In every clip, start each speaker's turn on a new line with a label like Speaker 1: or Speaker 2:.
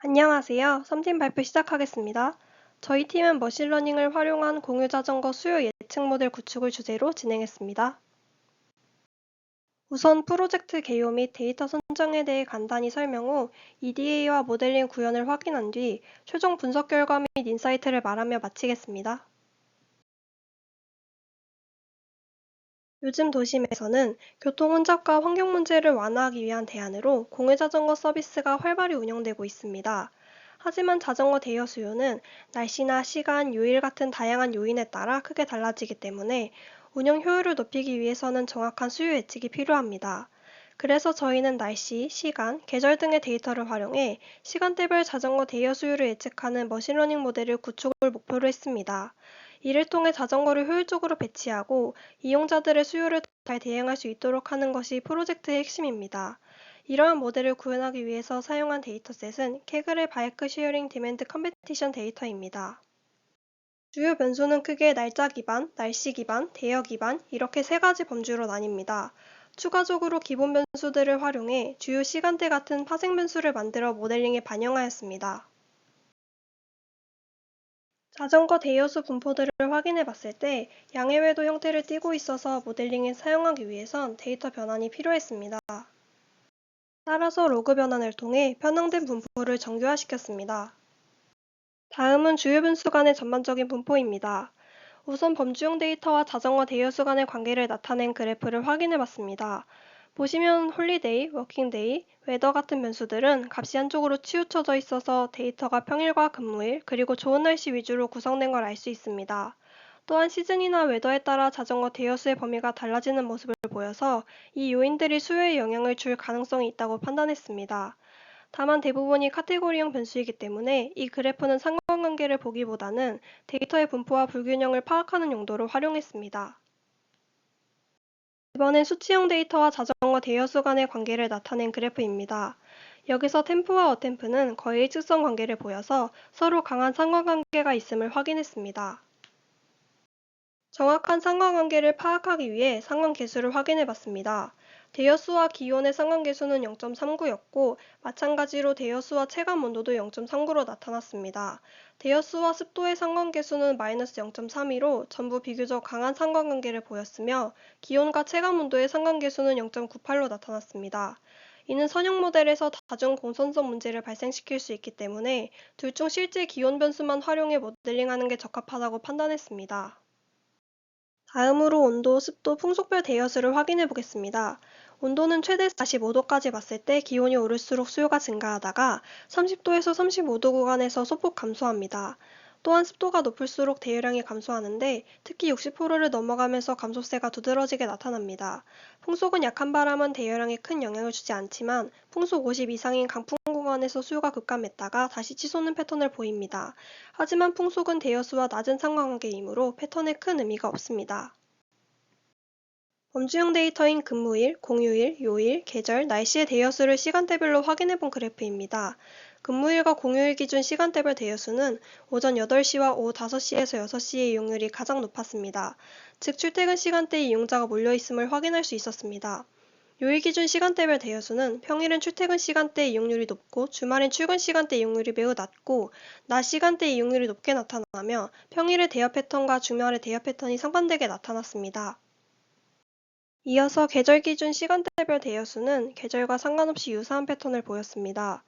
Speaker 1: 안녕하세요. 삼진 발표 시작하겠습니다. 저희 팀은 머신러닝을 활용한 공유 자전거 수요 예측 모델 구축을 주제로 진행했습니다. 우선 프로젝트 개요 및 데이터 선정에 대해 간단히 설명 후 EDA와 모델링 구현을 확인한 뒤 최종 분석 결과 및 인사이트를 말하며 마치겠습니다. 요즘 도심에서는 교통 혼잡과 환경 문제를 완화하기 위한 대안으로 공유 자전거 서비스가 활발히 운영되고 있습니다. 하지만 자전거 대여 수요는 날씨나 시간, 요일 같은 다양한 요인에 따라 크게 달라지기 때문에 운영 효율을 높이기 위해서는 정확한 수요 예측이 필요합니다. 그래서 저희는 날씨, 시간, 계절 등의 데이터를 활용해 시간대별 자전거 대여 수요를 예측하는 머신러닝 모델을 구축을 목표로 했습니다. 이를 통해 자전거를 효율적으로 배치하고 이용자들의 수요를 잘 대응할 수 있도록 하는 것이 프로젝트의 핵심입니다. 이러한 모델을 구현하기 위해서 사용한 데이터셋은 케글의 바이크 쉐어링 디맨드 컴페티션 데이터입니다. 주요 변수는 크게 날짜 기반, 날씨 기반, 대여 기반 이렇게 세 가지 범주로 나뉩니다. 추가적으로 기본 변수들을 활용해 주요 시간대 같은 파생 변수를 만들어 모델링에 반영하였습니다. 자전거 대여수 분포들을 확인해 봤을 때 양해외도 형태를 띠고 있어서 모델링에 사용하기 위해선 데이터 변환이 필요했습니다. 따라서 로그 변환을 통해 편향된 분포를 정교화시켰습니다. 다음은 주요 변수 간의 전반적인 분포입니다. 우선 범주형 데이터와 자전거 대여수 간의 관계를 나타낸 그래프를 확인해 봤습니다. 보시면 홀리데이, 워킹데이, 웨더 같은 변수들은 값이 한쪽으로 치우쳐져 있어서 데이터가 평일과 근무일, 그리고 좋은 날씨 위주로 구성된 걸 알 수 있습니다. 또한 시즌이나 웨더에 따라 자전거 대여수의 범위가 달라지는 모습을 보여서 이 요인들이 수요에 영향을 줄 가능성이 있다고 판단했습니다. 다만 대부분이 카테고리형 변수이기 때문에 이 그래프는 상관관계를 보기보다는 데이터의 분포와 불균형을 파악하는 용도로 활용했습니다. 이번엔 수치형 데이터와 자전거 대여수 간의 관계를 나타낸 그래프입니다. 여기서 템프와 어템프는 거의 일직선 관계를 보여서 서로 강한 상관관계가 있음을 확인했습니다. 정확한 상관관계를 파악하기 위해 상관계수를 확인해 봤습니다. 대여수와 기온의 상관계수는 0.39였고 마찬가지로 대여수와 체감온도도 0.39로 나타났습니다. 대여수와 습도의 상관계수는 마이너스 0.32로 전부 비교적 강한 상관관계를 보였으며 기온과 체감온도의 상관계수는 0.98로 나타났습니다. 이는 선형 모델에서 다중 공선성 문제를 발생시킬 수 있기 때문에 둘 중 실제 기온 변수만 활용해 모델링하는 게 적합하다고 판단했습니다. 다음으로 온도, 습도, 풍속별 대여수를 확인해 보겠습니다. 온도는 최대 45도까지 봤을 때 기온이 오를수록 수요가 증가하다가 30도에서 35도 구간에서 소폭 감소합니다. 또한 습도가 높을수록 대여량이 감소하는데 특히 60%를 넘어가면서 감소세가 두드러지게 나타납니다. 풍속은 약한 바람은 대여량에 큰 영향을 주지 않지만 풍속 50 이상인 강풍 구간에서 수요가 급감했다가 다시 치솟는 패턴을 보입니다. 하지만 풍속은 대여수와 낮은 상관관계이므로 패턴에 큰 의미가 없습니다. 범주형 데이터인 근무일, 공휴일, 요일, 계절, 날씨의 대여수를 시간대별로 확인해본 그래프입니다. 근무일과 공휴일 기준 시간대별 대여수는 오전 8시와 오후 5시에서 6시의 이용률이 가장 높았습니다. 즉 출퇴근 시간대에 이용자가 몰려있음을 확인할 수 있었습니다. 요일 기준 시간대별 대여수는 평일은 출퇴근 시간대 이용률이 높고 주말엔 출근 시간대 이용률이 매우 낮고 낮 시간대 이용률이 높게 나타나며 평일의 대여 패턴과 주말의 대여 패턴이 상반되게 나타났습니다. 이어서 계절 기준 시간대별 대여수는 계절과 상관없이 유사한 패턴을 보였습니다.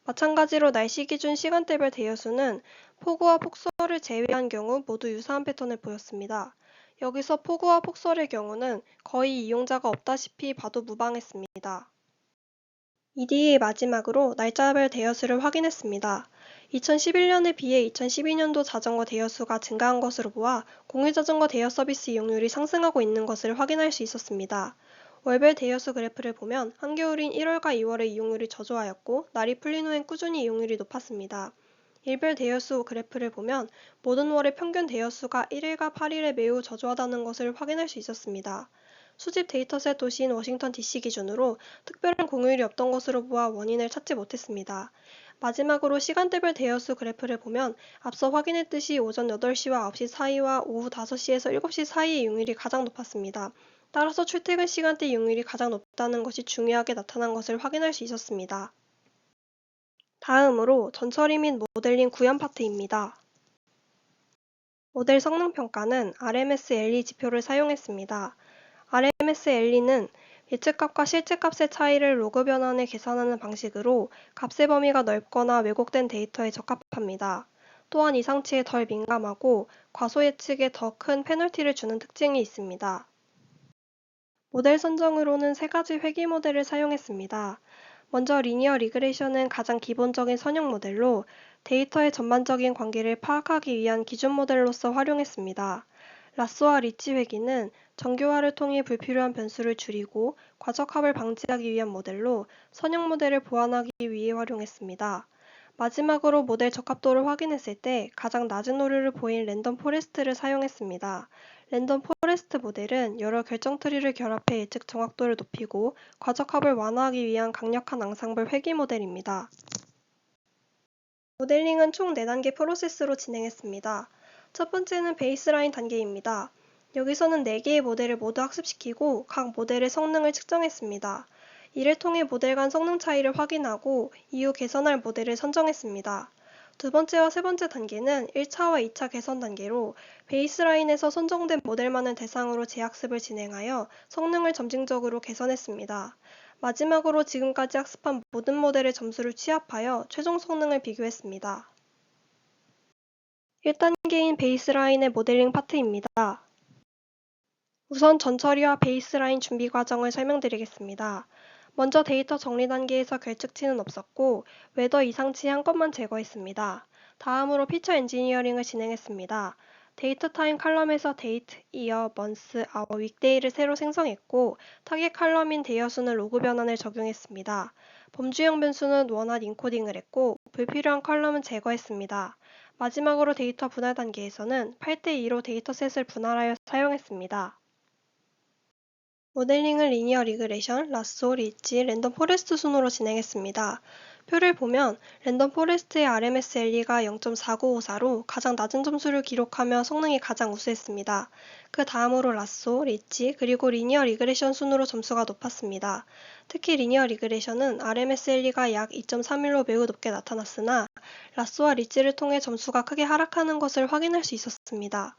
Speaker 1: 마찬가지로 날씨 기준 시간대별 대여수는 폭우와 폭설을 제외한 경우 모두 유사한 패턴을 보였습니다. 여기서 폭우와 폭설의 경우는 거의 이용자가 없다시피 봐도 무방했습니다. EDA 마지막으로 날짜별 대여수를 확인했습니다. 2011년에 비해 2012년도 자전거 대여수가 증가한 것으로 보아 공유자전거 대여 서비스 이용률이 상승하고 있는 것을 확인할 수 있었습니다. 월별 대여수 그래프를 보면 한겨울인 1월과 2월의 이용률이 저조하였고 날이 풀린 후엔 꾸준히 이용률이 높았습니다. 일별 대여수 그래프를 보면 모든 월의 평균 대여수가 1일과 8일에 매우 저조하다는 것을 확인할 수 있었습니다. 수집 데이터셋 도시인 워싱턴 DC 기준으로 특별한 공휴일이 없던 것으로 보아 원인을 찾지 못했습니다. 마지막으로 시간대별 대여수 그래프를 보면 앞서 확인했듯이 오전 8시와 9시 사이와 오후 5시에서 7시 사이의 이용률이 가장 높았습니다. 따라서 출퇴근 시간대 이용률이 가장 높다는 것이 중요하게 나타난 것을 확인할 수 있었습니다. 다음으로 전처리 및 모델링 구현 파트입니다. 모델 성능 평가는 RMS-LE 지표를 사용했습니다. RMS-LE는 예측값과 실제값의 차이를 로그 변환에 계산하는 방식으로 값의 범위가 넓거나 왜곡된 데이터에 적합합니다. 또한 이상치에 덜 민감하고 과소 예측에 더 큰 페널티를 주는 특징이 있습니다. 모델 선정으로는 세 가지 회귀 모델을 사용했습니다. 먼저 리니어 리그레션은 가장 기본적인 선형 모델로 데이터의 전반적인 관계를 파악하기 위한 기준 모델로서 활용했습니다. 라쏘와 리치 회귀는 정교화를 통해 불필요한 변수를 줄이고 과적합을 방지하기 위한 모델로 선형 모델을 보완하기 위해 활용했습니다. 마지막으로 모델 적합도를 확인했을 때 가장 낮은 오류를 보인 랜덤 포레스트를 사용했습니다. 랜덤 포레스트 모델은 여러 결정 트리를 결합해 예측 정확도를 높이고 과적합을 완화하기 위한 강력한 앙상블 회귀 모델입니다. 모델링은 총 4단계 프로세스로 진행했습니다. 첫 번째는 베이스라인 단계입니다. 여기서는 4개의 모델을 모두 학습시키고 각 모델의 성능을 측정했습니다. 이를 통해 모델 간 성능 차이를 확인하고 이후 개선할 모델을 선정했습니다. 두 번째와 세 번째 단계는 1차와 2차 개선 단계로 베이스라인에서 선정된 모델만을 대상으로 재학습을 진행하여 성능을 점진적으로 개선했습니다. 마지막으로 지금까지 학습한 모든 모델의 점수를 취합하여 최종 성능을 비교했습니다. 1단계인 베이스라인의 모델링 파트입니다. 우선 전처리와 베이스라인 준비 과정을 설명드리겠습니다. 먼저 데이터 정리 단계에서 결측치는 없었고 웨더 이상치 한 건만 제거했습니다. 다음으로 피처 엔지니어링을 진행했습니다. 데이터 타임 컬럼에서 데이트, 이어, 먼스, 아워, 윅데이를 새로 생성했고 타겟 컬럼인 대여수는 로그 변환을 적용했습니다. 범주형 변수는 원핫 인코딩을 했고 불필요한 컬럼은 제거했습니다. 마지막으로 데이터 분할 단계에서는 8대2로 데이터셋을 분할하여 사용했습니다. 모델링을 리니어 리그레션, 라쏘, 리치, 랜덤 포레스트 순으로 진행했습니다. 표를 보면 랜덤 포레스트의 RMS-LE가 0.4954로 가장 낮은 점수를 기록하며 성능이 가장 우수했습니다. 그 다음으로 라쏘, 리치, 그리고 리니어 리그레션 순으로 점수가 높았습니다. 특히 리니어 리그레션은 RMS-LE가 약 2.31로 매우 높게 나타났으나 라쏘와 리치를 통해 점수가 크게 하락하는 것을 확인할 수 있었습니다.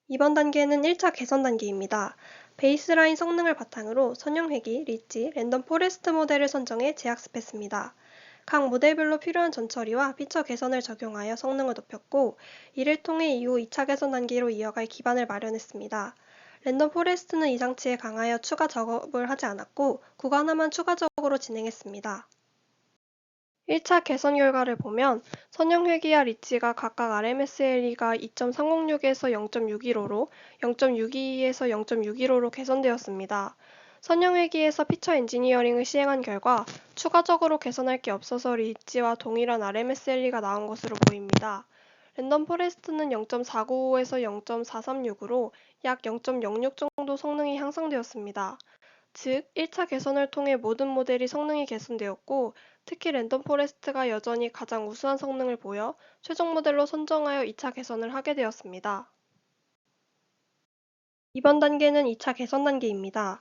Speaker 1: 이번 단계는 1차 개선 단계입니다. 베이스라인 성능을 바탕으로 선형회귀, 리치, 랜덤 포레스트 모델을 선정해 재학습했습니다. 각 모델별로 필요한 전처리와 피처 개선을 적용하여 성능을 높였고 이를 통해 이후 2차 개선 단계로 이어갈 기반을 마련했습니다. 랜덤 포레스트는 이상치에 강하여 추가 작업을 하지 않았고 구간 하나만 추가적으로 진행했습니다. 1차 개선 결과를 보면 선형회귀와 리치가 각각 RMS-LE가 2.306에서 0.615로, 0.622에서 0.615로 개선되었습니다. 선형회귀에서 피처 엔지니어링을 시행한 결과 추가적으로 개선할 게 없어서 리치와 동일한 RMS-LE가 나온 것으로 보입니다. 랜덤 포레스트는 0.495에서 0.436으로 약 0.06 정도 성능이 향상되었습니다. 즉, 1차 개선을 통해 모든 모델이 성능이 개선되었고 특히 랜덤 포레스트가 여전히 가장 우수한 성능을 보여 최종 모델로 선정하여 2차 개선을 하게 되었습니다. 이번 단계는 2차 개선 단계입니다.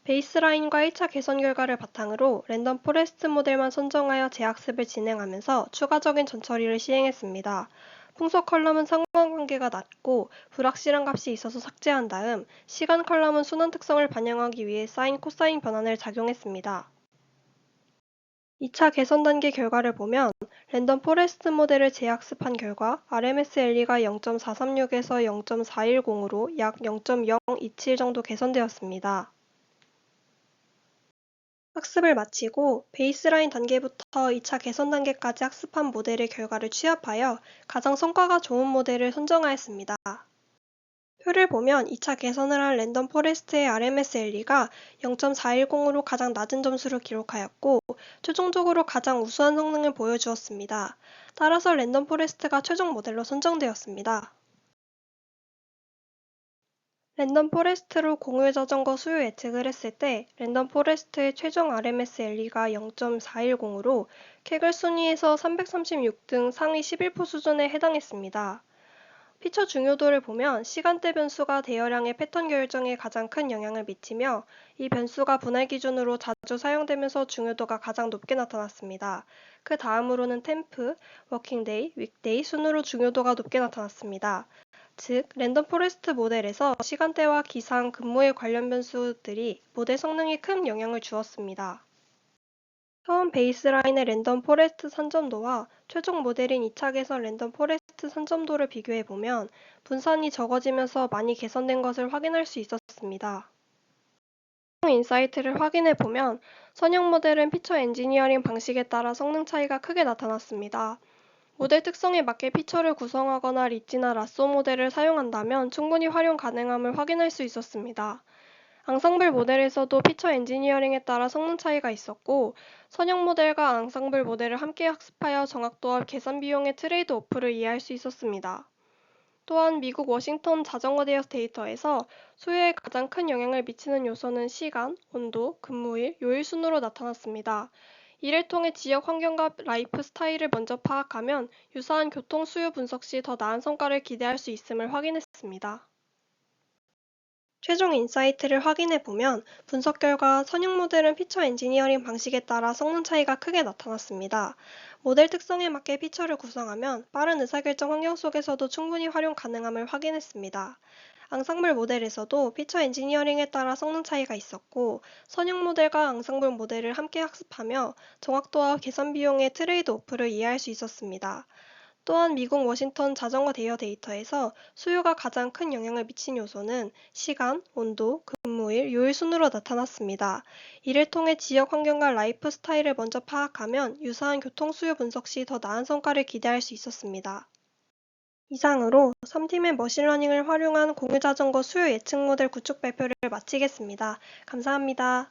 Speaker 1: 베이스라인과 1차 개선 결과를 바탕으로 랜덤 포레스트 모델만 선정하여 재학습을 진행하면서 추가적인 전처리를 시행했습니다. 풍속 컬럼은 상관관계가 낮고 불확실한 값이 있어서 삭제한 다음 시간 컬럼은 순환 특성을 반영하기 위해 사인 코사인 변환을 작용했습니다. 2차 개선 단계 결과를 보면 랜덤 포레스트 모델을 재학습한 결과 RMS-LE가 0.436에서 0.410으로 약 0.027 정도 개선되었습니다. 학습을 마치고 베이스라인 단계부터 2차 개선 단계까지 학습한 모델의 결과를 취합하여 가장 성과가 좋은 모델을 선정하였습니다. 표를 보면 2차 개선을 한 랜덤 포레스트의 RMS-LE가 0.410으로 가장 낮은 점수를 기록하였고 최종적으로 가장 우수한 성능을 보여주었습니다. 따라서 랜덤 포레스트가 최종 모델로 선정되었습니다. 랜덤 포레스트로 공유 자전거 수요 예측을 했을 때 랜덤 포레스트의 최종 RMS-LE가 0.410으로 캐글 순위에서 336등 상위 11% 수준에 해당했습니다. 피처 중요도를 보면 시간대 변수가 대여량의 패턴 결정에 가장 큰 영향을 미치며 이 변수가 분할 기준으로 자주 사용되면서 중요도가 가장 높게 나타났습니다. 그 다음으로는 템프, 워킹데이, 윅데이 순으로 중요도가 높게 나타났습니다. 즉, 랜덤 포레스트 모델에서 시간대와 기상, 근무일 관련 변수들이 모델 성능에 큰 영향을 주었습니다. 처음 베이스라인의 랜덤 포레스트 산점도와 최종 모델인 2차 개선 랜덤 포레스트 산점도를 비교해보면 분산이 적어지면서 많이 개선된 것을 확인할 수 있었습니다. 인사이트를 확인해보면 선형 모델은 피처 엔지니어링 방식에 따라 성능 차이가 크게 나타났습니다. 모델 특성에 맞게 피처를 구성하거나 리지나 라쏘 모델을 사용한다면 충분히 활용 가능함을 확인할 수 있었습니다. 앙상블 모델에서도 피처 엔지니어링에 따라 성능 차이가 있었고, 선형 모델과 앙상블 모델을 함께 학습하여 정확도와 계산 비용의 트레이드 오프를 이해할 수 있었습니다. 또한 미국 워싱턴 자전거 대여 데이터에서 수요에 가장 큰 영향을 미치는 요소는 시간, 온도, 근무일, 요일 순으로 나타났습니다. 이를 통해 지역 환경과 라이프 스타일을 먼저 파악하면 유사한 교통 수요 분석 시 더 나은 성과를 기대할 수 있음을 확인했습니다. 최종 인사이트를 확인해보면 분석 결과 선형 모델은 피처 엔지니어링 방식에 따라 성능 차이가 크게 나타났습니다. 모델 특성에 맞게 피처를 구성하면 빠른 의사결정 환경 속에서도 충분히 활용 가능함을 확인했습니다. 앙상블 모델에서도 피처 엔지니어링에 따라 성능 차이가 있었고, 선형 모델과 앙상블 모델을 함께 학습하며 정확도와 계산 비용의 트레이드 오프를 이해할 수 있었습니다. 또한 미국 워싱턴 자전거 대여 데이터에서 수요가 가장 큰 영향을 미친 요소는 시간, 온도, 근무일, 요일 순으로 나타났습니다. 이를 통해 지역 환경과 라이프 스타일을 먼저 파악하면 유사한 교통 수요 분석 시 더 나은 성과를 기대할 수 있었습니다. 이상으로 3팀의 머신러닝을 활용한 공유자전거 수요 예측 모델 구축 발표를 마치겠습니다. 감사합니다.